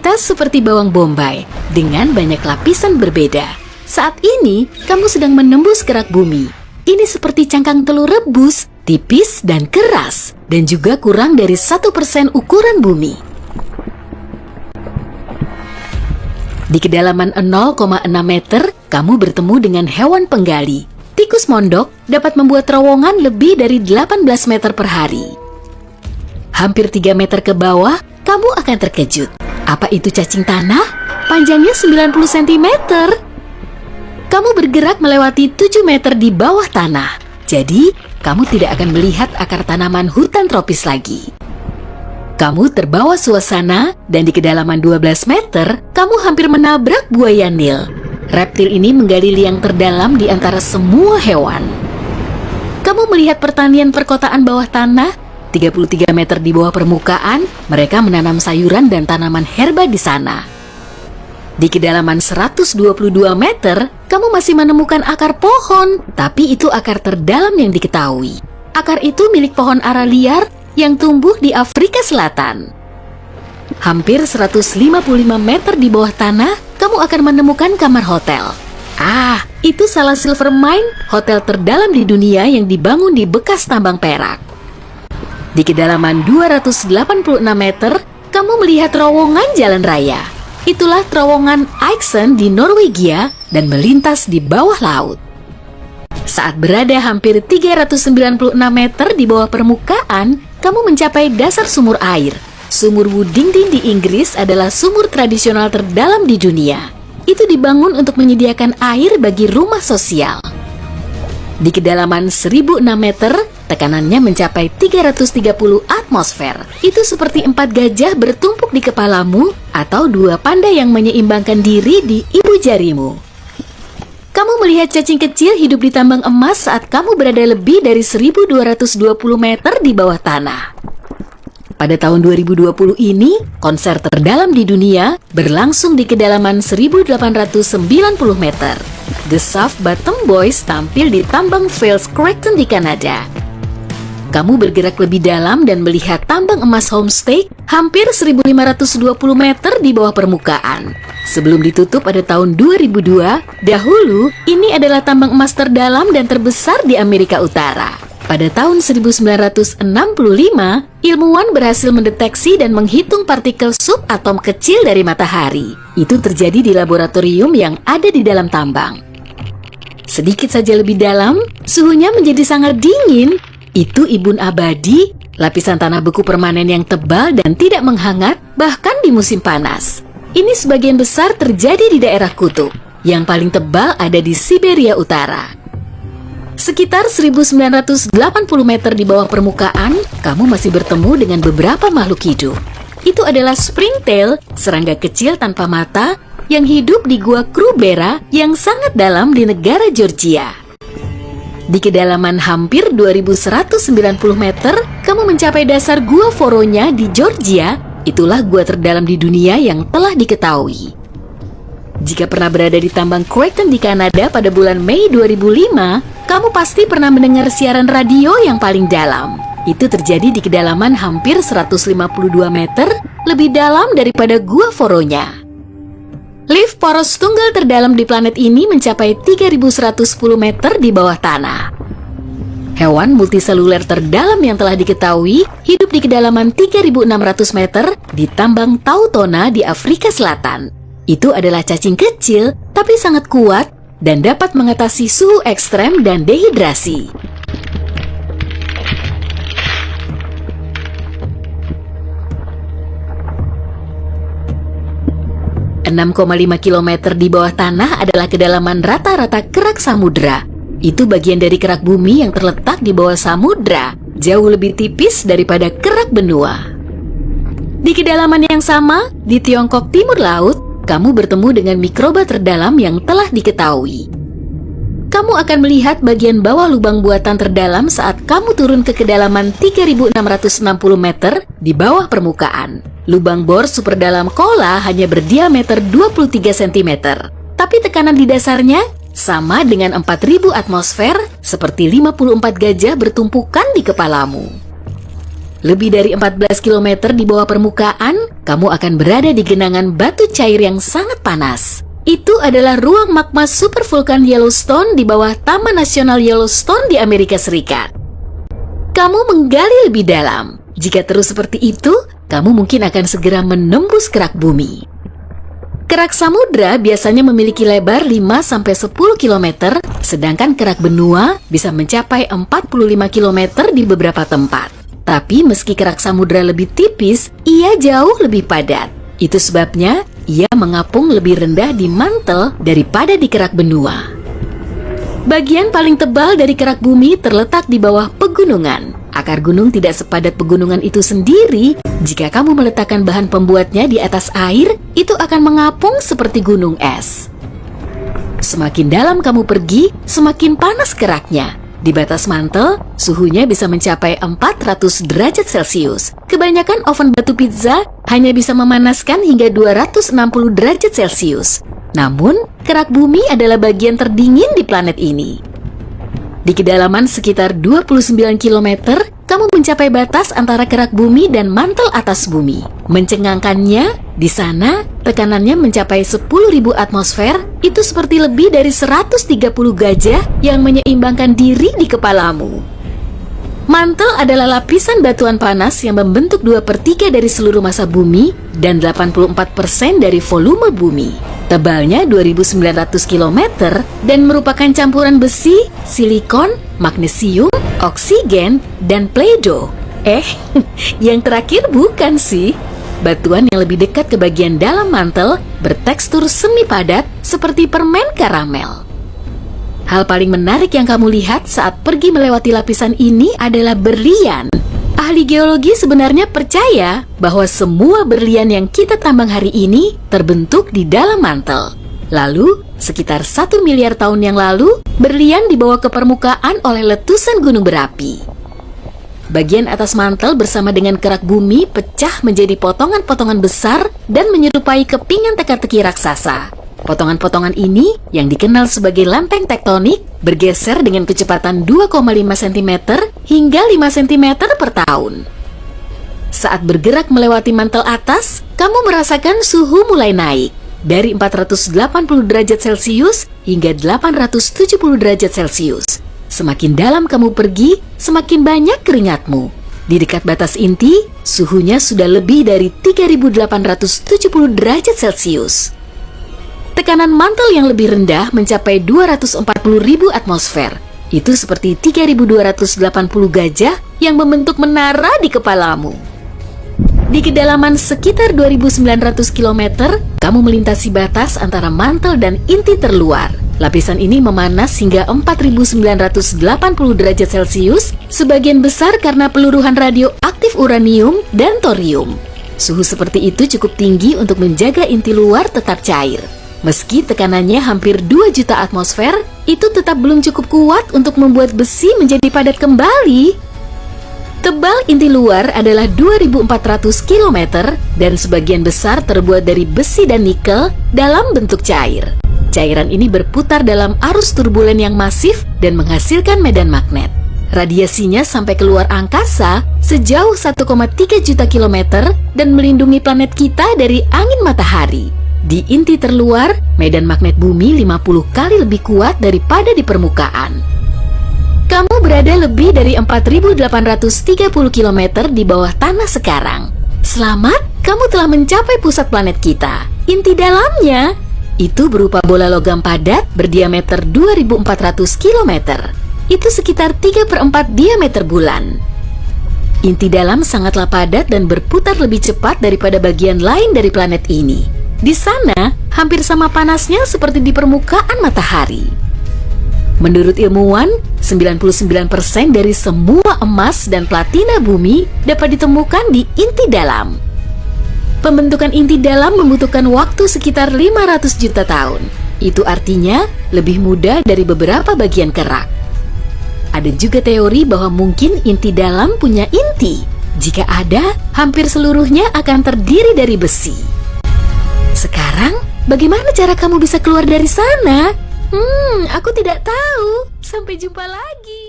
ternyata seperti bawang bombay dengan banyak lapisan berbeda. Saat ini, kamu sedang menembus kerak bumi. Ini seperti cangkang telur rebus, tipis dan keras, dan juga kurang dari 1% ukuran bumi. Di kedalaman 0,6 meter, kamu bertemu dengan hewan penggali. Tikus mondok dapat membuat terowongan lebih dari 18 meter per hari. Hampir 3 meter ke bawah, kamu akan terkejut. Apa itu cacing tanah? Panjangnya 90 cm. Kamu bergerak melewati 7 meter di bawah tanah. Jadi, kamu tidak akan melihat akar tanaman hutan tropis lagi. Kamu terbawa suasana dan di kedalaman 12 meter, kamu hampir menabrak buaya Nil. Reptil ini menggali liang terdalam di antara semua hewan. Kamu melihat pertanian perkotaan bawah tanah, 33 meter di bawah permukaan, mereka menanam sayuran dan tanaman herba di sana. Di kedalaman 122 meter, kamu masih menemukan akar pohon, tapi itu akar terdalam yang diketahui. Akar itu milik pohon ara liar yang tumbuh di Afrika Selatan. Hampir 155 meter di bawah tanah, kamu akan menemukan kamar hotel. Itu salah silver mine, hotel terdalam di dunia yang dibangun di bekas tambang perak. Di kedalaman 286 meter, kamu melihat terowongan jalan raya. Itulah terowongan Eiksund di Norwegia dan melintas di bawah laut. Saat berada hampir 396 meter di bawah permukaan, kamu mencapai dasar sumur air. Sumur Woodingdean di Inggris adalah sumur tradisional terdalam di dunia. Itu dibangun untuk menyediakan air bagi rumah sosial. Di kedalaman 1006 meter, tekanannya mencapai 330 atmosfer. Itu seperti 4 gajah bertumpuk di kepalamu atau 2 panda yang menyeimbangkan diri di ibu jarimu. Kamu melihat cacing kecil hidup di tambang emas saat kamu berada lebih dari 1220 meter di bawah tanah. Pada tahun 2020 ini, konser terdalam di dunia berlangsung di kedalaman 1890 meter. The Soft Bottom Boys tampil di tambang Fales Crackton di Kanada. Kamu bergerak lebih dalam dan melihat tambang emas Homestake hampir 1520 meter di bawah permukaan. Sebelum ditutup pada tahun 2002, dahulu ini adalah tambang emas terdalam dan terbesar di Amerika Utara. Pada tahun 1965, ilmuwan berhasil mendeteksi dan menghitung partikel subatom kecil dari matahari. Itu terjadi di laboratorium yang ada di dalam tambang. Sedikit saja lebih dalam, suhunya menjadi sangat dingin. Itu ibun abadi, lapisan tanah beku permanen yang tebal dan tidak menghangat, bahkan di musim panas. Ini sebagian besar terjadi di daerah kutub. Yang paling tebal ada di Siberia Utara. Sekitar 1980 meter di bawah permukaan, kamu masih bertemu dengan beberapa makhluk hidup. Itu adalah springtail, serangga kecil tanpa mata, yang hidup di gua Krubera yang sangat dalam di negara Georgia. Di kedalaman hampir 2190 meter, kamu mencapai dasar gua Voronya di Georgia. Itulah gua terdalam di dunia yang telah diketahui. Jika pernah berada di tambang Crackton di Kanada pada bulan Mei 2005, kamu pasti pernah mendengar siaran radio yang paling dalam. Itu terjadi di kedalaman hampir 152 meter, lebih dalam daripada gua Voronya. Lift poros tunggal terdalam di planet ini mencapai 3110 meter di bawah tanah. Hewan multiseluler terdalam yang telah diketahui hidup di kedalaman 3600 meter di tambang Tautona di Afrika Selatan. Itu adalah cacing kecil, tapi sangat kuat dan dapat mengatasi suhu ekstrem dan dehidrasi. ...6,5 km di bawah tanah adalah kedalaman rata-rata kerak samudra. Itu bagian dari kerak bumi yang terletak di bawah samudra, jauh lebih tipis daripada kerak benua. Di kedalaman yang sama, di Tiongkok Timur Laut, kamu bertemu dengan mikroba terdalam yang telah diketahui. Kamu akan melihat bagian bawah lubang buatan terdalam saat kamu turun ke kedalaman 3660 meter di bawah permukaan. Lubang bor super dalam kola hanya berdiameter 23 cm, tapi tekanan di dasarnya sama dengan 4000 atmosfer, seperti 54 gajah bertumpukan di kepalamu. Lebih dari 14 km di bawah permukaan, kamu akan berada di genangan batu cair yang sangat panas. Itu adalah ruang magma supervulkan Yellowstone di bawah Taman Nasional Yellowstone di Amerika Serikat. Kamu menggali lebih dalam. Jika terus seperti itu, kamu mungkin akan segera menembus kerak bumi. Kerak samudra biasanya memiliki lebar 5-10 km, sedangkan kerak benua bisa mencapai 45 km di beberapa tempat. Tapi meski kerak samudra lebih tipis, ia jauh lebih padat. Itu sebabnya ia mengapung lebih rendah di mantel daripada di kerak benua. Bagian paling tebal dari kerak bumi terletak di bawah pegunungan. Akar gunung tidak sepadat pegunungan itu sendiri. Jika kamu meletakkan bahan pembuatnya di atas air, itu akan mengapung seperti gunung es. Semakin dalam kamu pergi, semakin panas keraknya. Di batas mantel, suhunya bisa mencapai 400 derajat Celcius. Kebanyakan oven batu pizza hanya bisa memanaskan hingga 260 derajat Celcius. Namun, kerak bumi adalah bagian terdingin di planet ini. Di kedalaman sekitar 29 km, kamu mencapai batas antara kerak bumi dan mantel atas bumi. Mencengangkannya, di sana tekanannya mencapai 10.000 atmosfer, itu seperti lebih dari 130 gajah yang menyeimbangkan diri di kepalamu. Mantel adalah lapisan batuan panas yang membentuk 2/3 dari seluruh massa bumi dan 84% dari volume bumi. Tebalnya 2.900 km dan merupakan campuran besi, silikon, magnesium, oksigen, dan Play-Doh. Yang terakhir bukan sih. Batuan yang lebih dekat ke bagian dalam mantel bertekstur semi padat seperti permen karamel. Hal paling menarik yang kamu lihat saat pergi melewati lapisan ini adalah berlian. Ahli geologi sebenarnya percaya bahwa semua berlian yang kita tambang hari ini terbentuk di dalam mantel. Lalu, sekitar 1 miliar tahun yang lalu, berlian dibawa ke permukaan oleh letusan gunung berapi. Bagian atas mantel bersama dengan kerak bumi pecah menjadi potongan-potongan besar dan menyerupai kepingan teka-teki raksasa. Potongan-potongan ini, yang dikenal sebagai lempeng tektonik, bergeser dengan kecepatan 2,5 cm hingga 5 cm per tahun. Saat bergerak melewati mantel atas, kamu merasakan suhu mulai naik dari 480 derajat Celcius hingga 870 derajat Celcius. Semakin dalam kamu pergi, semakin banyak keringatmu. Di dekat batas inti, suhunya sudah lebih dari 3.870 derajat Celcius. Tekanan mantel yang lebih rendah mencapai 240.000 atmosfer. Itu seperti 3.280 gajah yang membentuk menara di kepalamu. Di kedalaman sekitar 2.900 km, kamu melintasi batas antara mantel dan inti terluar. Lapisan ini memanas hingga 4.980 derajat Celcius, sebagian besar karena peluruhan radioaktif uranium dan thorium. Suhu seperti itu cukup tinggi untuk menjaga inti luar tetap cair. Meski tekanannya hampir 2 juta atmosfer, itu tetap belum cukup kuat untuk membuat besi menjadi padat kembali. Tebal inti luar adalah 2.400 km dan sebagian besar terbuat dari besi dan nikel dalam bentuk cair. Cairan ini berputar dalam arus turbulen yang masif dan menghasilkan medan magnet. Radiasinya sampai keluar angkasa sejauh 1,3 juta kilometer dan melindungi planet kita dari angin matahari. Di inti terluar, medan magnet bumi 50 kali lebih kuat daripada di permukaan. Kamu berada lebih dari 4.830 km di bawah tanah sekarang. Selamat, kamu telah mencapai pusat planet kita. Inti dalamnya itu berupa bola logam padat berdiameter 2.400 km. Itu sekitar 3/4 diameter bulan. Inti dalam sangatlah padat dan berputar lebih cepat daripada bagian lain dari planet ini. Di sana, hampir sama panasnya seperti di permukaan matahari. Menurut ilmuwan, 99% dari semua emas dan platina bumi dapat ditemukan di inti dalam. Pembentukan inti dalam membutuhkan waktu sekitar 500 juta tahun. Itu artinya lebih mudah dari beberapa bagian kerak. Ada juga teori bahwa mungkin inti dalam punya inti. Jika ada, hampir seluruhnya akan terdiri dari besi. Sekarang, bagaimana cara kamu bisa keluar dari sana? Aku tidak tahu. Sampai jumpa lagi.